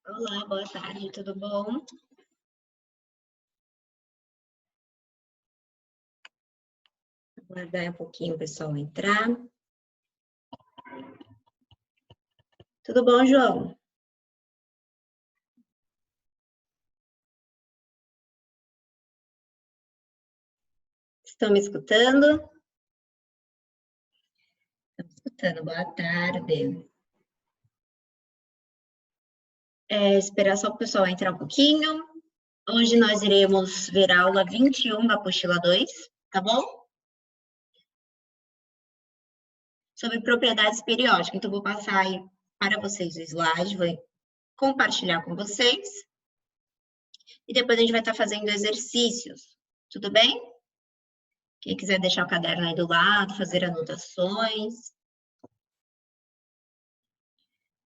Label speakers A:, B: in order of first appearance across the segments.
A: Olá, boa tarde, tudo bom? Aguardar um pouquinho o pessoal entrar. Tudo bom, João? Estão me escutando? Estão me escutando, boa tarde. Esperar só o pessoal entrar um pouquinho. Hoje nós iremos ver a aula 21 da apostila 2, tá bom? Sobre propriedades periódicas. Então, vou passar aí para vocês o slide, vou compartilhar com vocês. E depois a gente vai estar fazendo exercícios, tudo bem? Quem quiser deixar o caderno aí do lado, fazer anotações.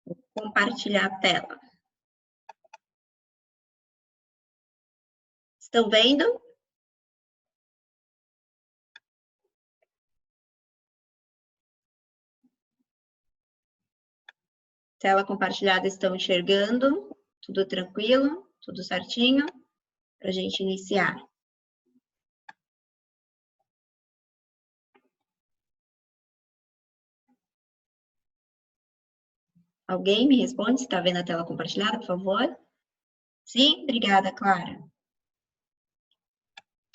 A: Vou compartilhar a tela. Estão vendo? Tela compartilhada, estão enxergando? Tudo tranquilo? Tudo certinho? Para a gente iniciar. Alguém me responde se está vendo a tela compartilhada, por favor? Sim? Obrigada, Clara.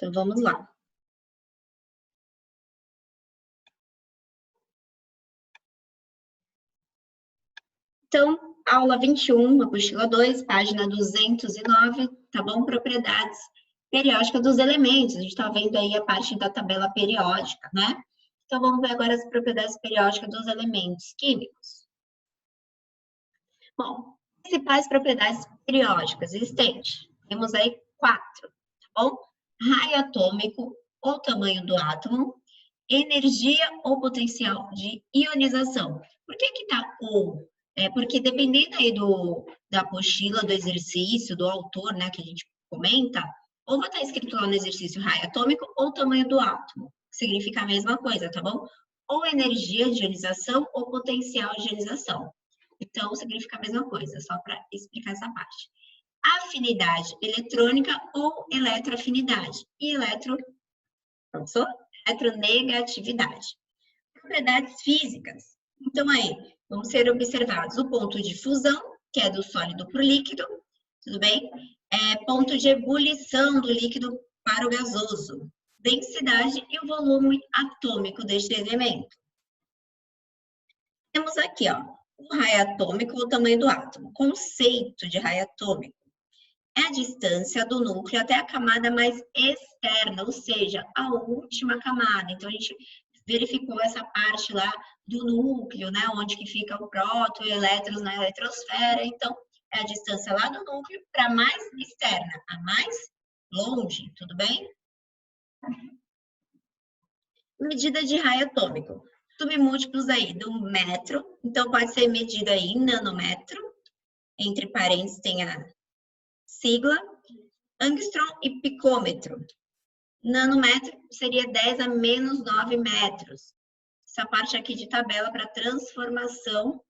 A: Então, vamos lá. Então, aula 21, apostila 2, página 209, tá bom? Propriedades periódicas dos elementos. A gente está vendo aí a parte da tabela periódica, né? Então, vamos ver agora as propriedades periódicas dos elementos químicos. Bom, principais propriedades periódicas existentes. Temos aí 4, tá bom? Raio atômico ou tamanho do átomo, energia ou potencial de ionização. Por que que tá ou? Porque dependendo aí da apostila, do exercício, do autor, né, que a gente comenta, ou vai estar escrito lá no exercício raio atômico ou tamanho do átomo, que significa a mesma coisa, tá bom? Ou energia de ionização ou potencial de ionização. Então, significa a mesma coisa, só para explicar essa parte. Afinidade eletrônica ou eletroafinidade. E eletronegatividade. Propriedades físicas. Então, aí, vão ser observados o ponto de fusão, que é do sólido para o líquido, tudo bem? Ponto de ebulição do líquido para o gasoso. Densidade e o volume atômico deste elemento. Temos aqui, ó, o raio atômico, o tamanho do átomo. Conceito de raio atômico é a distância do núcleo até a camada mais externa, ou seja, a última camada. Então, a gente verificou essa parte lá do núcleo, né, onde que fica o próton e elétrons na eletrosfera. Então, é a distância lá do núcleo para a mais externa, a mais longe, tudo bem? Medida de raio atômico. Submúltiplos aí do metro, então pode ser medida aí em nanômetro, entre parênteses tem a sigla, angstrom e picômetro. Nanômetro seria 10 a menos 9 metros. Essa parte aqui de tabela para transformação.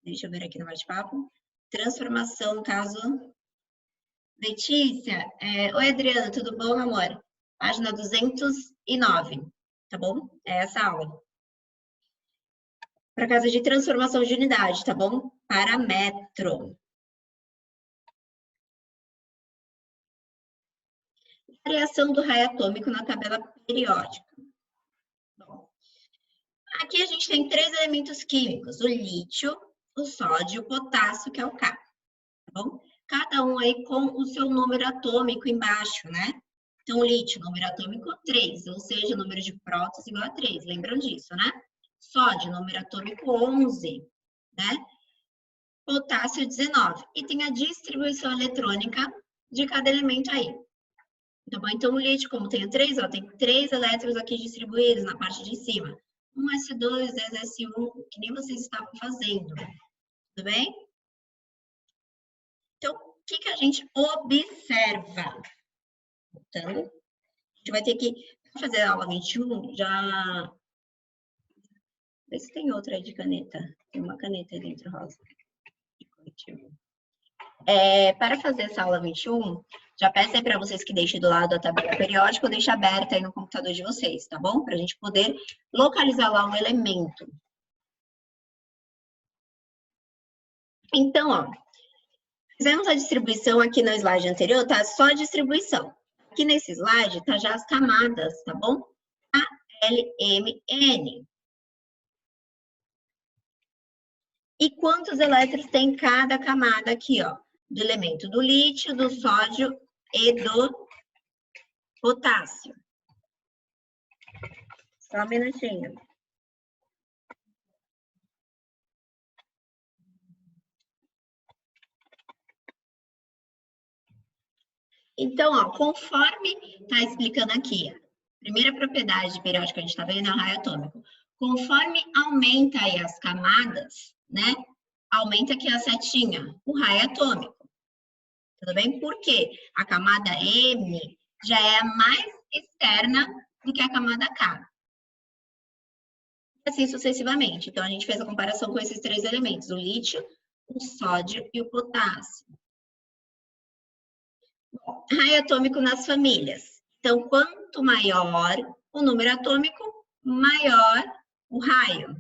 A: Deixa eu ver aqui no bate-papo. Transformação, no caso. Letícia, oi Adriana, tudo bom, amor? Página 209, tá bom? É essa aula. Para caso de transformação de unidade, tá bom? Para metro. Variação do raio atômico na tabela periódica. Bom, aqui a gente tem 3 elementos químicos, o lítio, o sódio, o potássio, que é o K, tá bom? Cada um aí com o seu número atômico embaixo, né? Então, o lítio, número atômico 3, ou seja, o número de prótons igual a 3, lembram disso, né? Sódio, número atômico 11, né? Potássio 19. E tem a distribuição eletrônica de cada elemento aí. Tá bom? Então, o lítio, como tem 3, ó, tem 3 elétrons aqui distribuídos na parte de cima. 1s2, 10s1, que nem vocês estavam fazendo. Tudo bem? Então, o que a gente observa? Voltando. A gente vai ter que fazer a aula 21, já... Vê se tem outra aí de caneta. Tem uma caneta aí dentro, Rosa. 21. Para fazer essa aula 21, já peço aí para vocês que deixem do lado a tabela periódica ou deixem aberta aí no computador de vocês, tá bom? Para a gente poder localizar lá o elemento. Então, ó, fizemos a distribuição aqui no slide anterior, tá? Só a distribuição. Aqui nesse slide tá já as camadas, tá bom? A, L, M, N. E quantos elétrons tem cada camada aqui, ó? Do elemento do lítio, do sódio e do potássio. Só um minutinho. Então, ó, conforme está explicando aqui, a primeira propriedade periódica que a gente está vendo é o raio atômico. Conforme aumenta aí as camadas, né? Aumenta aqui a setinha, o raio atômico. Tudo bem? Por quê? A camada M já é a mais externa do que a camada K. E assim sucessivamente. Então, a gente fez a comparação com esses três elementos, o lítio, o sódio e o potássio. Raio atômico nas famílias. Então, quanto maior o número atômico, maior o raio.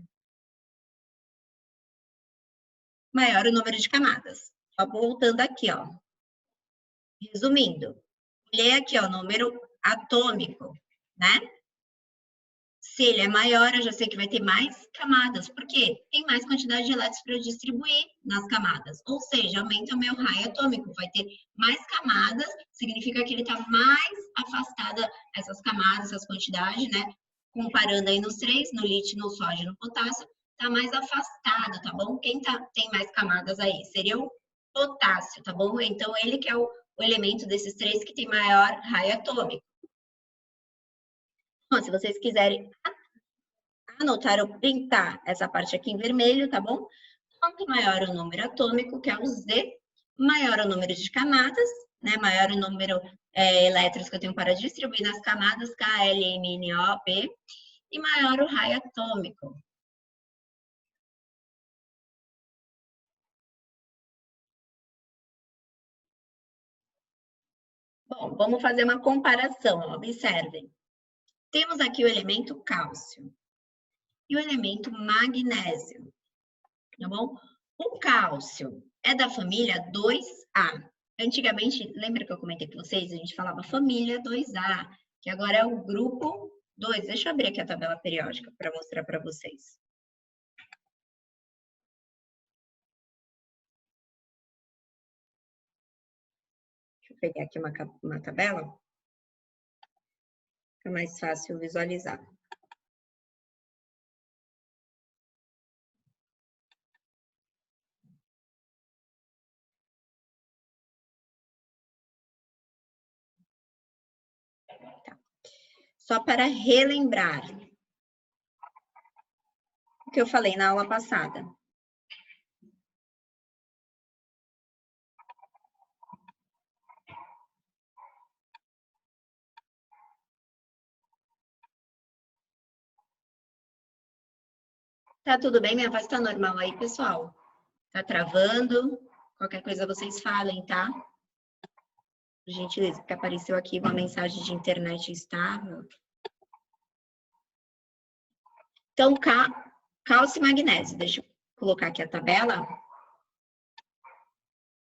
A: Maior o número de camadas. Só voltando aqui, ó. Resumindo, olhei aqui, ó, o número atômico, né? Se ele é maior, eu já sei que vai ter mais camadas. Por quê? Tem mais quantidade de elétrons para eu distribuir nas camadas. Ou seja, aumenta o meu raio atômico. Vai ter mais camadas, significa que ele está mais afastado essas camadas, essas quantidades, né? Comparando aí nos três, no lítio, no sódio e no potássio, está mais afastado, tá bom? Quem tem mais camadas aí? Seria o potássio, tá bom? Então, ele que é o elemento desses três que tem maior raio atômico. Bom, se vocês quiserem anotar ou printar essa parte aqui em vermelho, tá bom? Quanto maior o número atômico, que é o Z, maior o número de camadas, né? Maior o número elétrons que eu tenho para distribuir nas camadas, K, L, M, N, O, P, e maior o raio atômico. Bom, vamos fazer uma comparação, observem. Temos aqui o elemento cálcio e o elemento magnésio, tá bom? O cálcio é da família 2A. Antigamente, lembra que eu comentei com vocês? A gente falava família 2A, que agora é o grupo 2. Deixa eu abrir aqui a tabela periódica para mostrar para vocês. Deixa eu pegar aqui uma tabela. Fica mais fácil visualizar. Tá. Só para relembrar o que eu falei na aula passada. Tá tudo bem? Minha voz tá normal aí, pessoal? Tá travando? Qualquer coisa vocês falem, tá? Por gentileza, porque apareceu aqui uma mensagem de internet estável. Então, cálcio e magnésio. Deixa eu colocar aqui a tabela.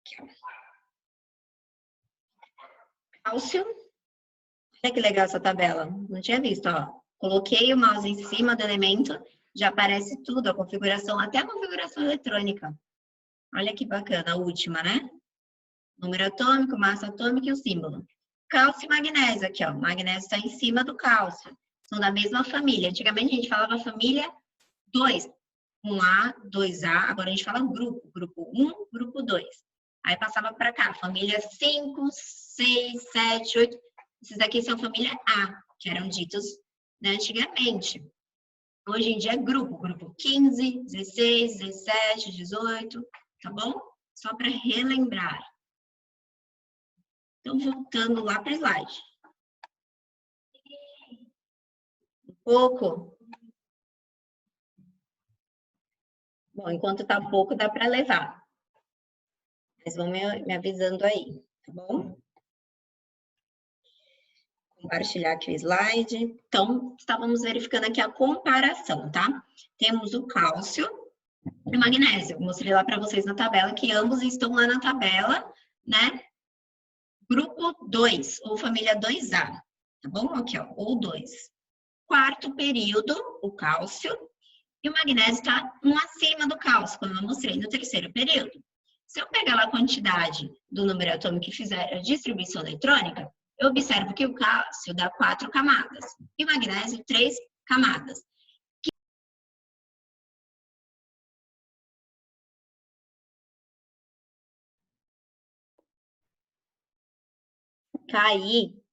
A: Aqui, ó. Cálcio. Olha que legal essa tabela. Não tinha visto, ó. Coloquei o mouse em cima do elemento, já aparece tudo, a configuração, até a configuração eletrônica. Olha que bacana, a última, né? Número atômico, massa atômica e o símbolo. Cálcio e magnésio aqui, ó. O magnésio está em cima do cálcio. São da mesma família. Antigamente a gente falava família 2. 1A, 2A. Agora a gente fala grupo. Grupo 1, grupo 2. Aí passava para cá. Família 5, 6, 7, 8. Esses daqui são família A, que eram ditos, né, antigamente. Hoje em dia é grupo. Grupo 15, 16, 17, 18. Tá bom? Só para relembrar. Então, voltando lá para o slide. Um pouco. Bom, enquanto está pouco, dá para levar. Mas vão me avisando aí, tá bom? Compartilhar aqui o slide. Então, estávamos verificando aqui a comparação, tá? Temos o cálcio e o magnésio. Mostrei lá para vocês na tabela que ambos estão lá na tabela, né? Grupo 2, ou família 2A, tá bom? Aqui, ó, ou 2. Quarto período, o cálcio, e o magnésio está um acima do cálcio, como eu mostrei no terceiro período. Se eu pegar lá a quantidade do número atômico e fizer a distribuição eletrônica, eu observo que o cálcio dá 4 camadas e o magnésio 3 camadas. Cair.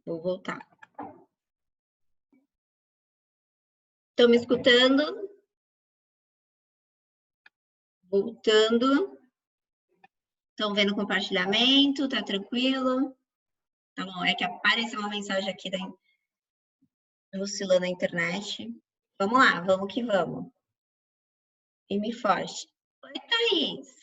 A: Vou voltar. Estão me escutando? Voltando. Estão vendo o compartilhamento? Tá tranquilo? Tá bom, é que apareceu uma mensagem aqui da oscilando a internet. Vamos lá, vamos que vamos. Firme e forte. Oi, Thaís.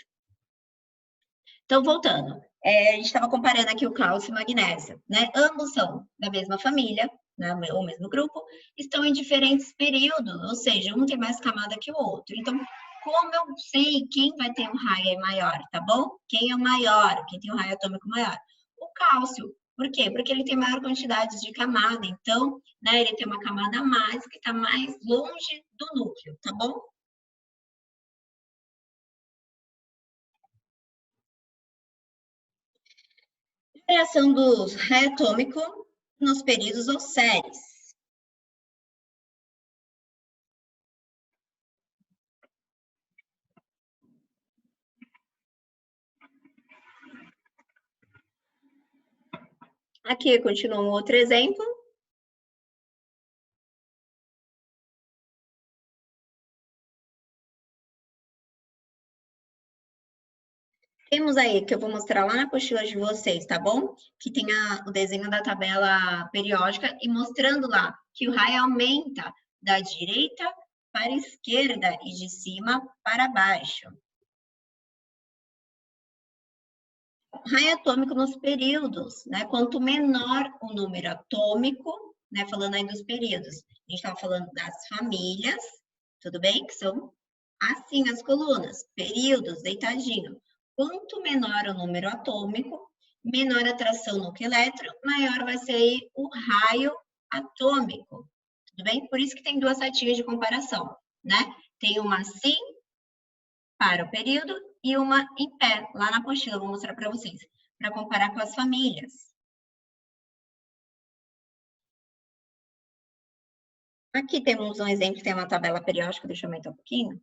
A: Então, voltando. A gente estava comparando aqui o cálcio e o magnésio, né? Ambos são da mesma família, né? O mesmo grupo, estão em diferentes períodos, ou seja, um tem mais camada que o outro. Então, como eu sei quem vai ter um raio maior, tá bom? Quem é o maior, quem tem um raio atômico maior? O cálcio. Por quê? Porque ele tem maior quantidade de camada, então, né, ele tem uma camada a mais que está mais longe do núcleo, tá bom? Variação do raio atômico nos períodos ou séries. Aqui continua um outro exemplo. Temos aí, que eu vou mostrar lá na apostila de vocês, tá bom? Que tem o desenho da tabela periódica e mostrando lá que o raio aumenta da direita para a esquerda e de cima para baixo. Raio atômico nos períodos, né? Quanto menor o número atômico, né? Falando aí dos períodos. A gente estava falando das famílias, tudo bem? Que são assim as colunas, períodos, deitadinho. Quanto menor o número atômico, menor a atração núcleo-elétron, maior vai ser o raio atômico. Tudo bem? Por isso que tem duas setinhas de comparação, né? Tem uma assim para o período e uma em pé, lá na apostila, eu vou mostrar para vocês, para comparar com as famílias. Aqui temos um exemplo que tem uma tabela periódica, deixa eu aumentar um pouquinho.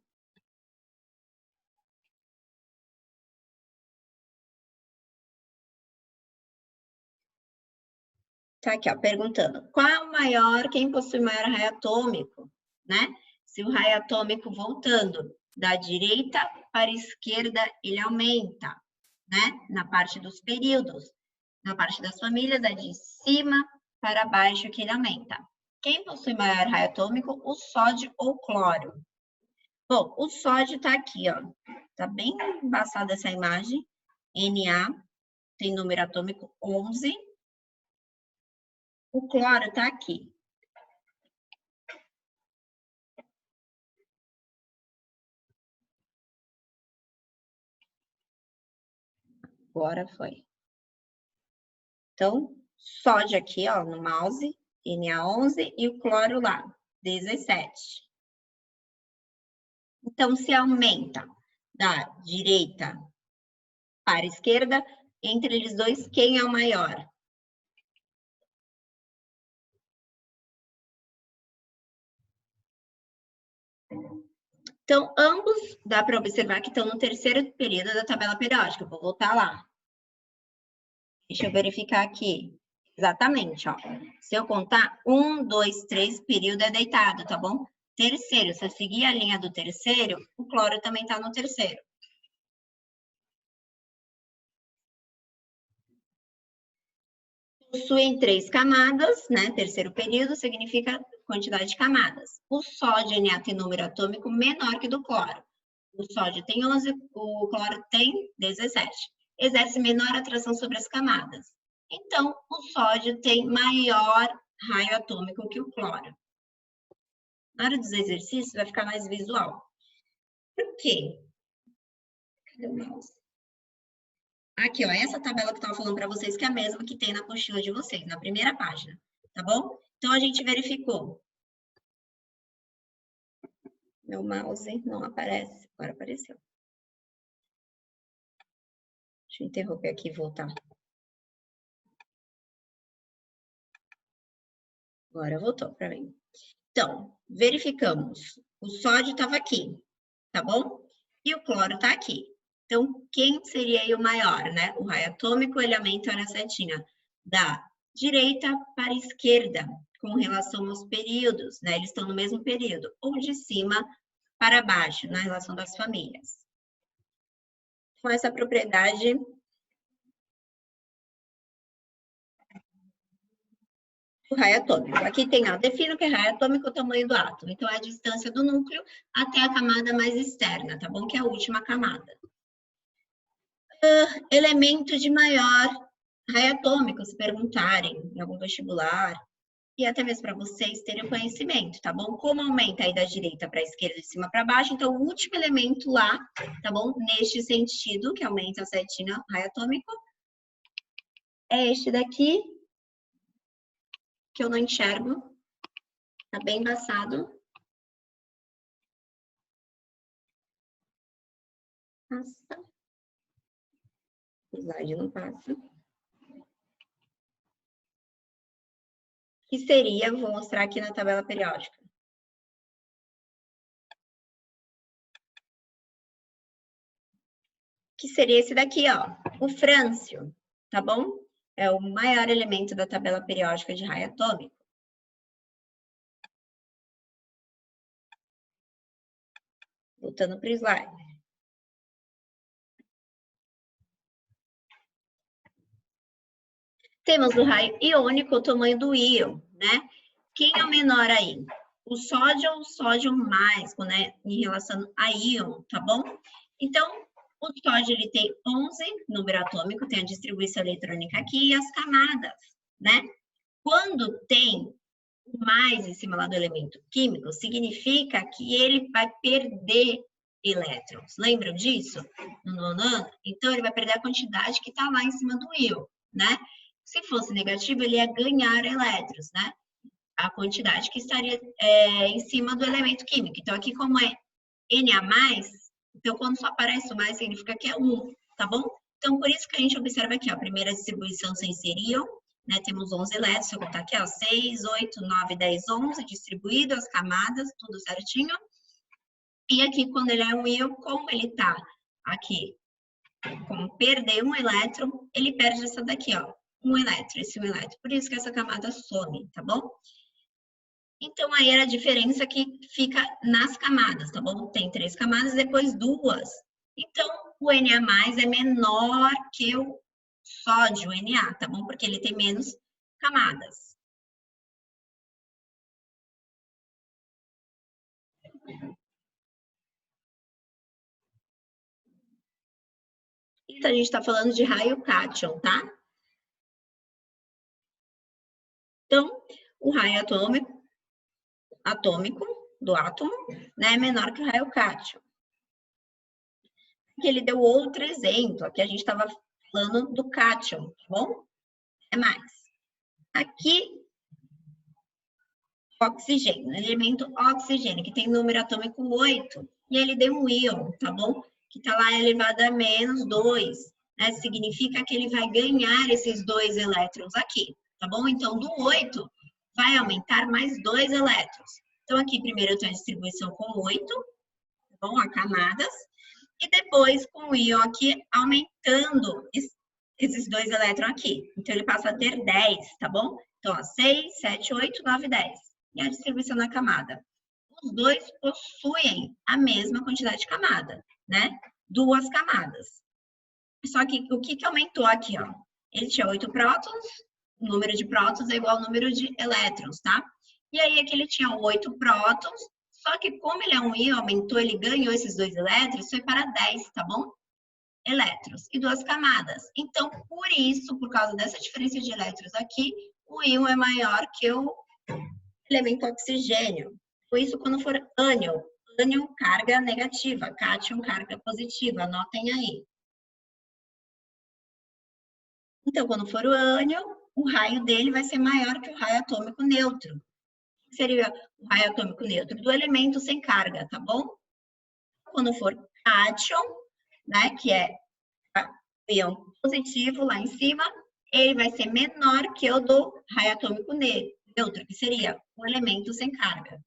A: Tá aqui, ó, perguntando, qual é o maior, quem possui maior raio atômico, né? Se o raio atômico voltando da direita para a esquerda, ele aumenta, né? Na parte dos períodos. Na parte das famílias, é de cima para baixo que ele aumenta. Quem possui maior raio atômico? O sódio ou cloro. Bom, o sódio tá aqui, ó. Tá bem embaçada essa imagem. Na, tem número atômico 11. O cloro está aqui. Agora foi. Então, sódio aqui, ó, no mouse, Na11, e o cloro lá, 17. Então, se aumenta da direita para a esquerda, entre eles dois, quem é o maior? Então, ambos dá para observar que estão no terceiro período da tabela periódica. Eu vou voltar lá. Deixa eu verificar aqui. Exatamente, ó. Se eu contar, 1, 2, 3, período é deitado, tá bom? Terceiro, se eu seguir a linha do terceiro, o cloro também tá no terceiro. Possuem 3 camadas, né? Terceiro período significa quantidade de camadas. O sódio Na tem número atômico menor que o do cloro. O sódio tem 11, o cloro tem 17. Exerce menor atração sobre as camadas. Então, o sódio tem maior raio atômico que o cloro. Na hora dos exercícios, vai ficar mais visual. Por quê? Cadê o mouse? Aqui, ó, essa tabela que eu estava falando para vocês, que é a mesma que tem na apostila de vocês, na primeira página, tá bom? Então, a gente verificou. Meu mouse não aparece, agora apareceu. Deixa eu interromper aqui e voltar. Agora voltou para mim. Então, verificamos. O sódio estava aqui, tá bom? E o cloro está aqui. Então, quem seria aí o maior, né? O raio atômico, ele aumenta na setinha da direita para a esquerda, com relação aos períodos, né? Eles estão no mesmo período. Ou de cima para baixo, na relação das famílias. Com essa propriedade... o raio atômico. Aqui tem, ó, defino que é raio atômico o tamanho do átomo. Então, é a distância do núcleo até a camada mais externa, tá bom? Que é a última camada. Elemento de maior raio atômico, se perguntarem em algum vestibular, e até mesmo para vocês terem conhecimento, tá bom? Como aumenta aí da direita para a esquerda, de cima para baixo, então o último elemento lá, tá bom? Neste sentido, que aumenta a setinha raio atômico, é este daqui, que eu não enxergo, tá bem embaçado. Passa. O slide não passa. Que seria, vou mostrar aqui na tabela periódica. Que seria esse daqui, ó, o frâncio, tá bom? É o maior elemento da tabela periódica de raio atômico. Voltando para o slide. Temos o raio iônico, o tamanho do íon, né? Quem é o menor aí? O sódio mais, né? Em relação a íon, tá bom? Então, o sódio, ele tem 11, número atômico, tem a distribuição eletrônica aqui e as camadas, né? Quando tem mais em cima lá do elemento químico, significa que ele vai perder elétrons. Lembram disso? No nono ano? Então, ele vai perder a quantidade que está lá em cima do íon, né? Se fosse negativo, ele ia ganhar elétrons, né? A quantidade que estaria em cima do elemento químico. Então, aqui como é Na+, então quando só aparece o mais, significa que é 1, tá bom? Então, por isso que a gente observa aqui, ó, a primeira distribuição sem ser íon, né? Temos 11 elétrons, se eu contar aqui, ó, 6, 8, 9, 10, 11, distribuído, as camadas, tudo certinho. E aqui, quando ele é um íon, como ele tá aqui, como perder um elétron, ele perde essa daqui, ó, um elétron, esse um elétron. Por isso que essa camada some, tá bom? Então, aí era a diferença que fica nas camadas, tá bom? Tem 3 camadas, depois 2. Então, o Na+, é menor que o sódio, o Na, tá bom? Porque ele tem menos camadas. Então, a gente está falando de raio cátion, tá? Então, o raio atômico do átomo, né, é menor que o raio cátion. Aqui ele deu outro exemplo, aqui a gente estava falando do cátion, tá bom? É mais. Aqui, oxigênio, elemento oxigênio, que tem número atômico 8, e ele deu um íon, tá bom? Que está lá elevado a menos 2, né? Significa que ele vai ganhar esses 2 elétrons aqui, tá bom? Então, do 8, vai aumentar mais 2 elétrons. Então, aqui, primeiro eu tenho a distribuição com 8, tá bom? A camadas, e depois com o íon aqui, aumentando esses 2 elétrons aqui. Então, ele passa a ter 10, tá bom? Então, ó, 6, 7, 8, 9, 10. E a distribuição na camada. Os dois possuem a mesma quantidade de camada, né? 2 camadas. Só que o que aumentou aqui, ó? Ele tinha 8 prótons, número de prótons é igual ao número de elétrons, tá? E aí aqui ele tinha 8 prótons, só que como ele é um íon, aumentou, ele ganhou esses 2 elétrons, foi para 10, tá bom? Elétrons e 2 camadas. Então, por isso, por causa dessa diferença de elétrons aqui, o íon é maior que o elemento oxigênio. Por isso, quando for ânion, ânion carga negativa, cátion carga positiva, anotem aí. Então, quando for o ânion, o raio dele vai ser maior que o raio atômico neutro. Que seria o raio atômico neutro do elemento sem carga, tá bom? Quando for cátion, né, que é o íon positivo lá em cima, ele vai ser menor que o do raio atômico neutro, que seria o elemento sem carga.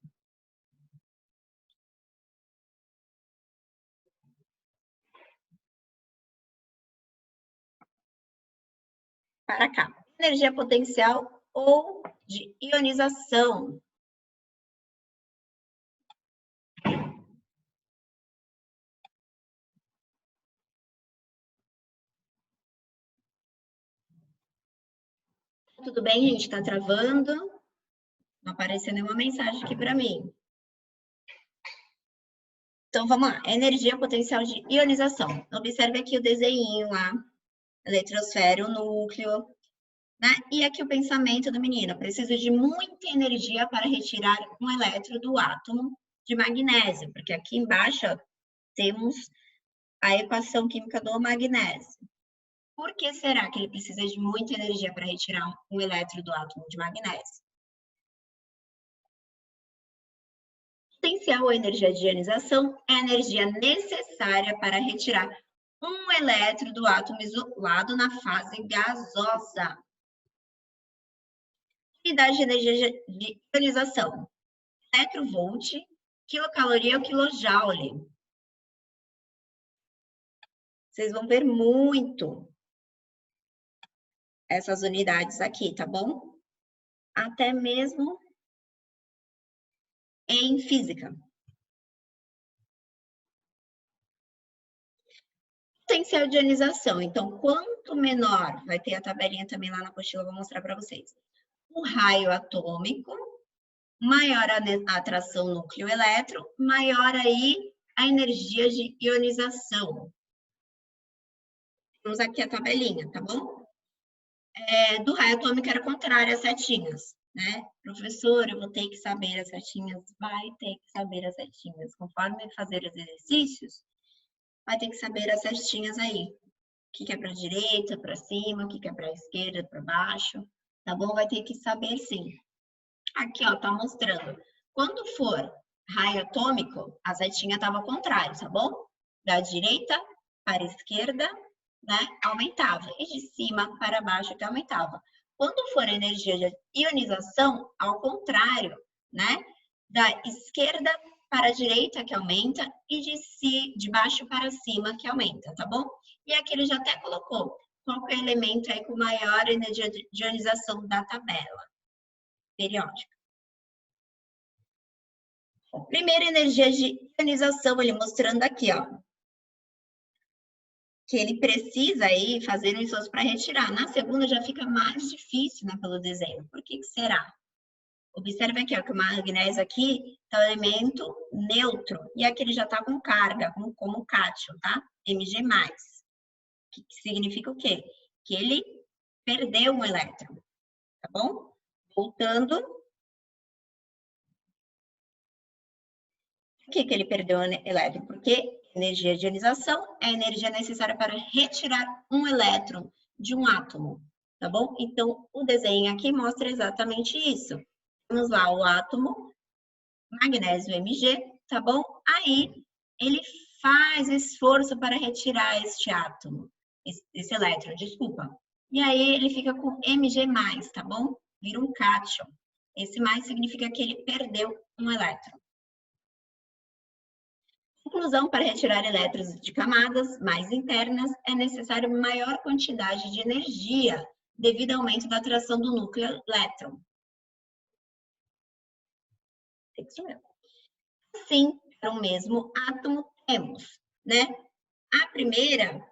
A: Para cá. Energia potencial ou de ionização. Tudo bem, gente? Tá travando? Não apareceu nenhuma mensagem aqui para mim. Então, vamos lá. Energia potencial de ionização. Observe aqui o desenho lá. Eletrosfera, o núcleo. Né? E aqui o pensamento do menino. Preciso de muita energia para retirar um elétron do átomo de magnésio. Porque aqui embaixo ó, temos a equação química do magnésio. Por que será que ele precisa de muita energia para retirar um elétron do átomo de magnésio? Potencial ou energia de ionização é a energia necessária para retirar um elétron do átomo isolado na fase gasosa. Unidade de energia de ionização: electrovolt, quilocaloria ou quilojoule. Vocês vão ver muito essas unidades aqui, tá bom? Até mesmo em física. Potencial de ionização. Então, quanto menor, vai ter a tabelinha também lá na apostila, eu vou mostrar para vocês. O raio atômico, maior a atração núcleo-elétron, maior aí a energia de ionização. Temos aqui a tabelinha, tá bom? Do raio atômico era contrário às setinhas, né? Professor, eu vou ter que saber as setinhas? Vai ter que saber as setinhas. Conforme fazer os exercícios, vai ter que saber as setinhas aí. O que é para a direita, para cima, o que é para a esquerda, para baixo, tá bom? Vai ter que saber sim. Aqui, ó, tá mostrando. Quando for raio atômico, a setinha estava ao contrário, tá bom? Da direita para a esquerda, né, aumentava. E de cima para baixo que aumentava. Quando for energia de ionização, ao contrário, né? Da esquerda para a direita que aumenta e de baixo para cima que aumenta, tá bom? E aqui ele já até colocou qual é o elemento aí com maior energia de ionização da tabela periódica. Primeira energia de ionização, ele mostrando aqui, ó. Que ele precisa aí fazer um esforço para retirar. Na segunda já fica mais difícil, né, pelo desenho. Por que será? Observe aqui, ó, que o magnésio aqui tá um elemento neutro. E aqui ele já tá com carga, como cátion, tá? Mg+. Que significa o quê? Que ele perdeu um elétron, tá bom? Voltando. Por que ele perdeu um elétron? Porque energia de ionização é a energia necessária para retirar um elétron de um átomo, tá bom? Então, o desenho aqui mostra exatamente isso. Temos lá o átomo, magnésio Mg, tá bom? Aí, ele faz esforço para retirar este átomo, esse elétron, desculpa. E aí, ele fica com Mg+, tá bom? Vira um cátion. Esse mais significa que ele perdeu um elétron. Conclusão: para retirar elétrons de camadas mais internas, é necessário maior quantidade de energia devido ao aumento da atração do núcleo elétron. Assim, para o mesmo átomo, temos, né? A primeira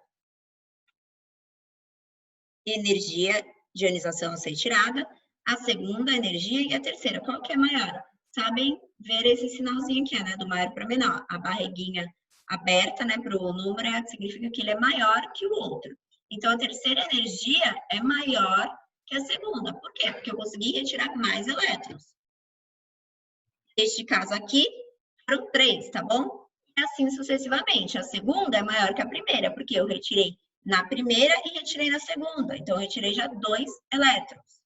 A: energia de ionização a ser tirada, a segunda, a energia, e a terceira, qual que é maior? Sabem ver esse sinalzinho aqui, né, do maior para menor. A barriguinha aberta, né, para o número, significa que ele é maior que o outro. Então, a terceira energia é maior que a segunda. Por quê? Porque eu consegui retirar mais elétrons. Neste caso aqui, foram 3, tá bom? E assim sucessivamente. A segunda é maior que a primeira, porque eu retirei na primeira e retirei na segunda. Então, eu retirei já 2 elétrons.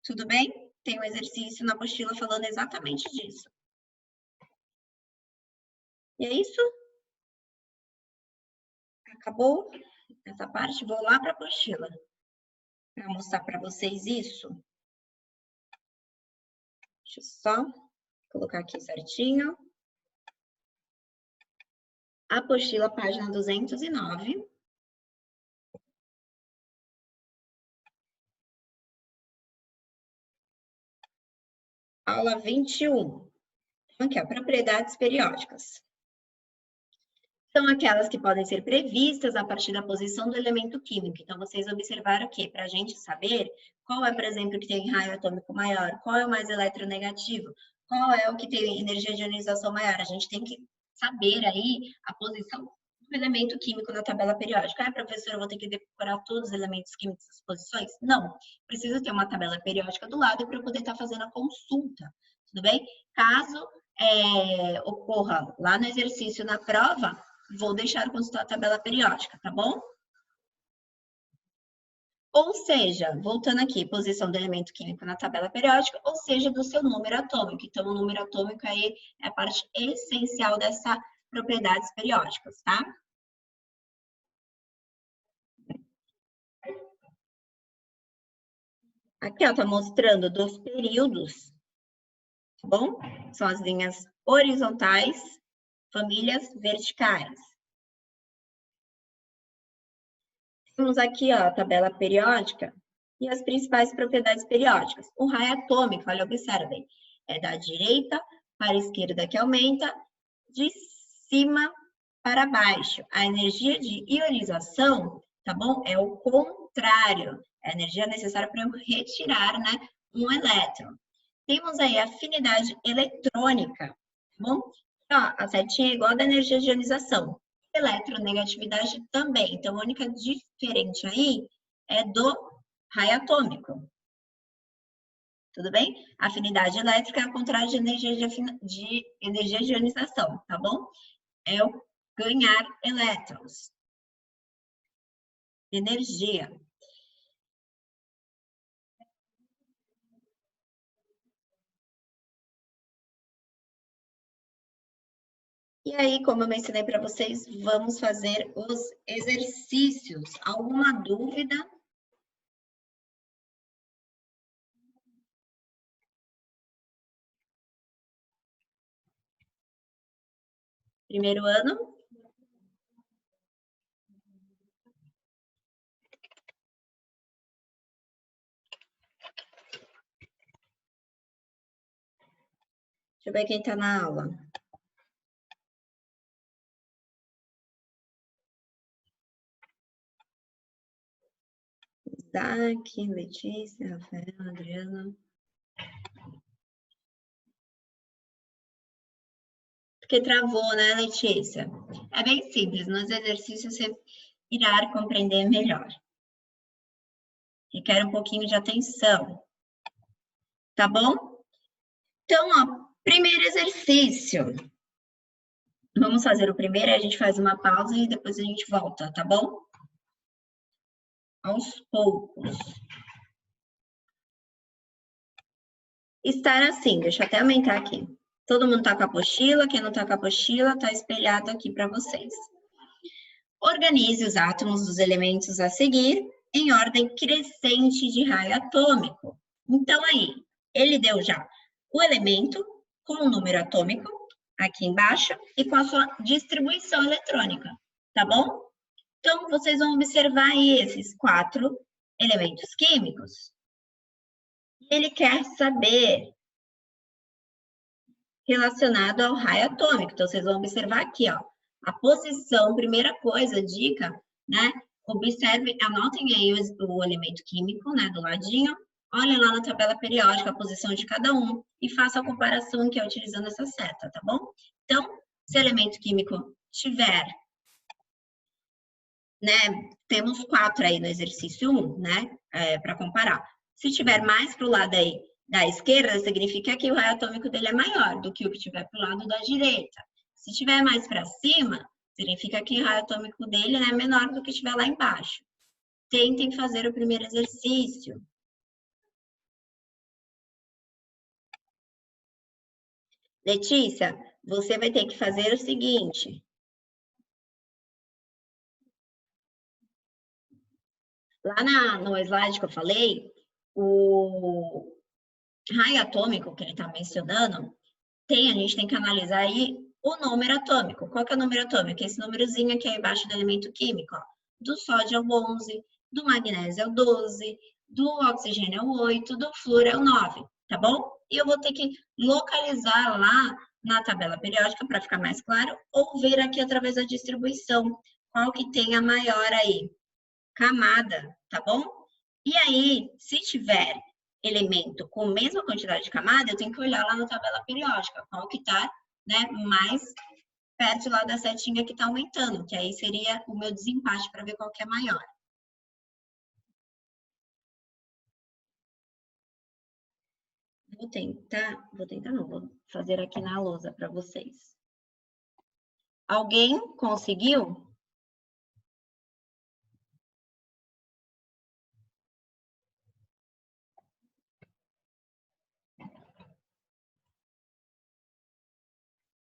A: Tudo bem? Tem um exercício na apostila falando exatamente disso. E é isso? Acabou essa parte? Vou lá para a apostila para mostrar para vocês isso. Deixa eu só colocar aqui certinho. Apostila, página 209. Aula 21. Aqui, ó, propriedades periódicas. São aquelas que podem ser previstas a partir da posição do elemento químico. Então, vocês observaram que, para a gente saber qual é, por exemplo, o que tem raio atômico maior, qual é o mais eletronegativo, qual é o que tem energia de ionização maior, a gente tem que saber aí a posição do elemento químico na tabela periódica. Ah, professora, eu vou ter que decorar todos os elementos químicos das posições? Não, preciso ter uma tabela periódica do lado para eu poder estar fazendo a consulta, tudo bem? Caso ocorra lá no exercício, na prova, vou deixar consultar a tabela periódica, tá bom? Ou seja, voltando aqui, posição do elemento químico na tabela periódica, ou seja, do seu número atômico. Então, o número atômico aí é a parte essencial dessas propriedades periódicas, tá? Aqui, ó, tá mostrando dos períodos, tá bom? São as linhas horizontais, famílias verticais. Temos aqui, ó, a tabela periódica e as principais propriedades periódicas. O raio atômico, olha, observem, é da direita para a esquerda que aumenta, de cima para baixo. A energia de ionização, tá bom? É o contrário. É a energia necessária para eu retirar, né, um elétron. Temos aí a afinidade eletrônica, tá bom? Ó, a setinha é igual a da energia de ionização. Eletronegatividade também. Então, a única diferente aí é do raio atômico. Tudo bem? Afinidade elétrica é ao contrário de energia de ionização, tá bom? É o ganhar elétrons. Energia. E aí, como eu mencionei para vocês, vamos fazer os exercícios. Alguma dúvida? Primeiro ano? Deixa eu ver quem está na aula. Isaac, Letícia, Rafael, Adriana. Porque travou, né, Letícia? É bem simples, nos exercícios você irá compreender melhor. Requer um pouquinho de atenção. Tá bom? Então, ó, primeiro exercício. Vamos fazer o primeiro, a gente faz uma pausa e depois a gente volta, tá bom? Aos poucos. Estar assim, deixa eu até aumentar aqui. Todo mundo tá com a apostila, quem não tá com a apostila, tá espelhado aqui para vocês. Organize os átomos dos elementos a seguir em ordem crescente de raio atômico. Então, aí, ele deu já o elemento com o número atômico aqui embaixo e com a sua distribuição eletrônica, tá bom? Então, vocês vão observar aí esses 4 elementos químicos. Ele quer saber relacionado ao raio atômico. Então, vocês vão observar aqui, ó, a posição, primeira coisa, dica, né? Observe, anotem aí o elemento químico, né, do ladinho. Olhem lá na tabela periódica a posição de cada um e faça a comparação que é utilizando essa seta, tá bom? Então, se o elemento químico tiver, né, temos 4 aí no exercício 1, né, para comparar. Se tiver mais para o lado aí da esquerda, significa que o raio atômico dele é maior do que o que tiver para o lado da direita. Se tiver mais para cima, significa que o raio atômico dele é menor do que estiver lá embaixo. Tentem fazer o primeiro exercício. Letícia, você vai ter que fazer o seguinte. Lá no slide que eu falei, o raio atômico que ele está mencionando, a gente tem que analisar aí o número atômico. Qual que é o número atômico? Esse númerozinho aqui é embaixo do elemento químico, ó. Do sódio é o 11, do magnésio é o 12, do oxigênio é o 8, do flúor é o 9, tá bom? E eu vou ter que localizar lá na tabela periódica para ficar mais claro, ou ver aqui através da distribuição, qual que tem a maior aí camada, tá bom? E aí, se tiver elemento com a mesma quantidade de camada, eu tenho que olhar lá na tabela periódica, qual que tá, né, mais perto lá da setinha que tá aumentando, que aí seria o meu desempate para ver qual que é maior. Vou fazer aqui na lousa para vocês. Alguém conseguiu?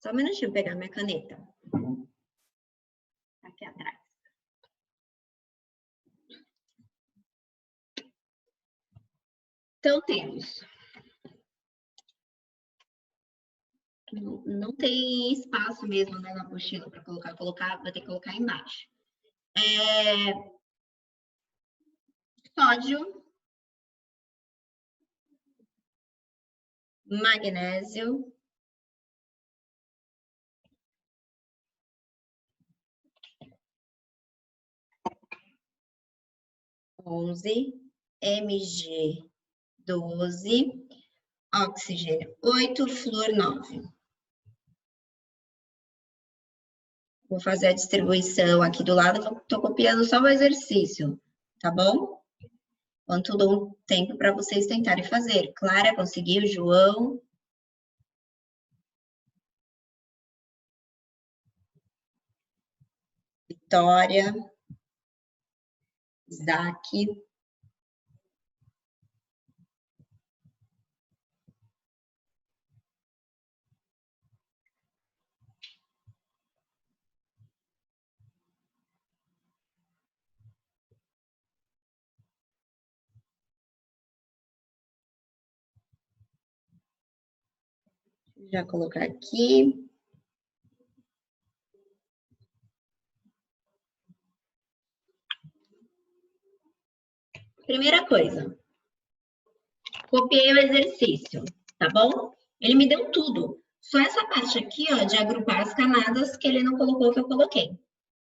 A: Só um minutinho, pegar minha caneta. Aqui atrás. Então, temos. Não tem espaço mesmo, né, na apostila para colocar, vai ter que colocar embaixo. Sódio, magnésio, Mg12, oxigênio 8, flúor 9. Vou fazer a distribuição aqui do lado, estou copiando só o exercício, tá bom? Enquanto dou um tempo para vocês tentarem fazer. Clara, conseguiu? João? Vitória? Isaac? Já colocar aqui. Primeira coisa, copiei o exercício, tá bom? Ele me deu tudo. Só essa parte aqui, ó, de agrupar as camadas que ele não colocou, que eu coloquei.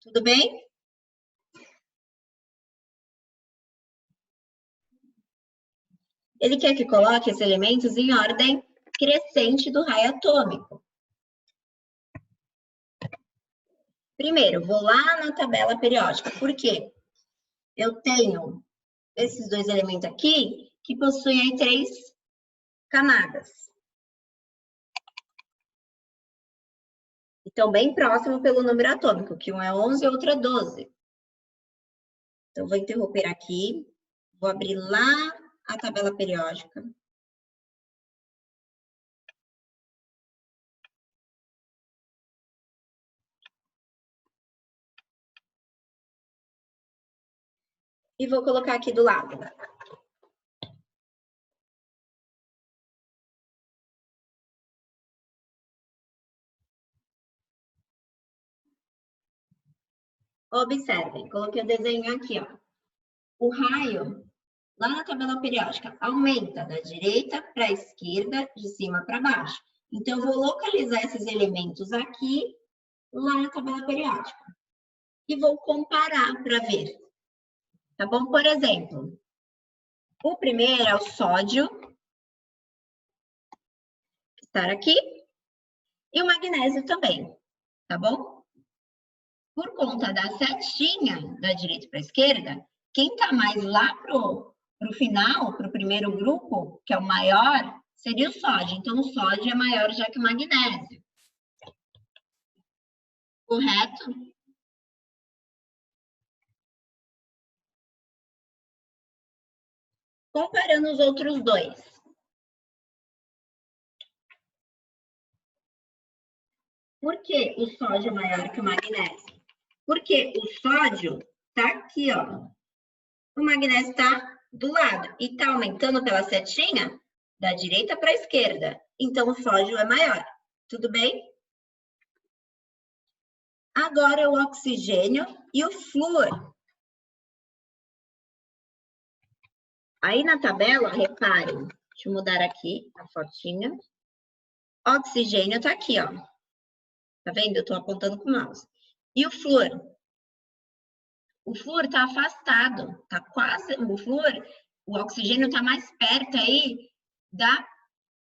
A: Tudo bem? Ele quer que coloque esses elementos em ordem crescente do raio atômico. Primeiro, vou lá na tabela periódica. Por quê? Eu tenho esses dois elementos aqui que possuem aí 3 camadas. Estão bem próximo pelo número atômico, que um é 11 e outro é 12. Então, vou interromper aqui. Vou abrir lá a tabela periódica. E vou colocar aqui do lado. Observem, coloquei o desenho aqui, ó. O raio, lá na tabela periódica, aumenta da direita para a esquerda, de cima para baixo. Então, eu vou localizar esses elementos aqui, lá na tabela periódica. E vou comparar para ver Tá bom? Por exemplo, o primeiro é o sódio, que está aqui, e o magnésio também, tá bom? Por conta da setinha da direita para a esquerda, quem está mais lá pro final, pro primeiro grupo, que é o maior, seria o sódio. Então, o sódio é maior já que o magnésio. Correto? Comparando os outros dois. Por que o sódio é maior que o magnésio? Porque o sódio tá aqui, ó. O magnésio está do lado e está aumentando pela setinha da direita para a esquerda. Então, o sódio é maior. Tudo bem? Agora, o oxigênio e o flúor. Aí, na tabela, reparem. Deixa eu mudar aqui a fotinha. Oxigênio está aqui, ó. Tá vendo? Eu estou apontando com o mouse. E o flúor? O flúor está afastado. Tá quase... O flúor, o oxigênio está mais perto aí da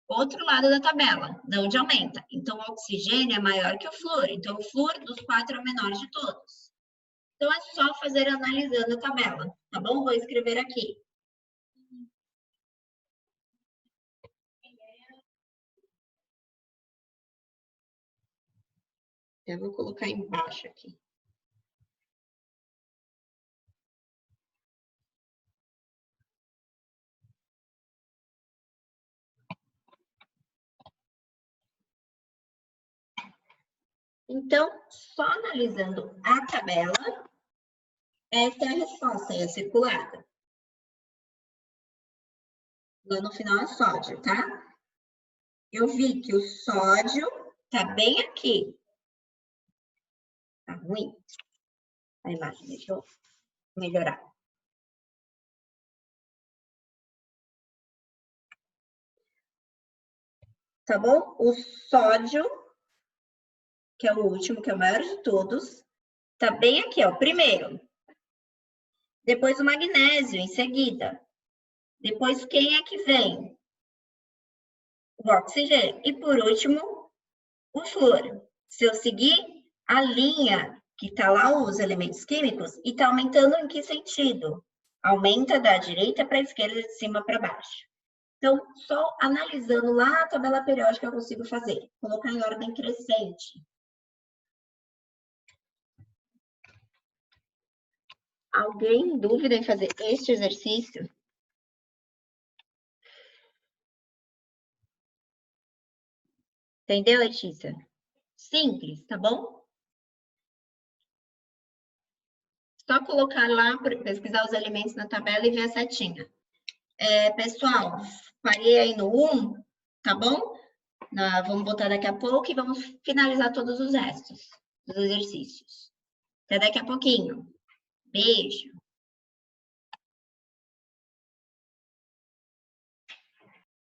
A: outro lado da tabela, de onde aumenta. Então, o oxigênio é maior que o flúor. Então, o flúor dos 4 é o menor de todos. Então, é só fazer analisando a tabela, tá bom? Vou escrever aqui. Eu vou colocar embaixo aqui. Então, só analisando a tabela, essa é a resposta, é circulada. Lá no final é sódio, tá? Eu vi que o sódio tá bem aqui. Tá ruim? A imagem, deixa eu melhorar. Tá bom? O sódio, que é o último, que é o maior de todos, tá bem aqui, ó, primeiro. Depois o magnésio, em seguida. Depois, quem é que vem? O oxigênio. E, por último, o flúor. Se eu seguir a linha que tá lá, os elementos químicos, e tá aumentando em que sentido? Aumenta da direita para a esquerda, de cima para baixo. Então, só analisando lá a tabela periódica eu consigo fazer. Colocar em ordem crescente. Alguém em dúvida em fazer este exercício? Entendeu, Letícia? Simples, tá bom? Só colocar lá, pesquisar os elementos na tabela e ver a setinha. Pessoal, parei aí no 1, tá bom? Vamos botar daqui a pouco e vamos finalizar todos os restos dos exercícios. Até daqui a pouquinho. Beijo!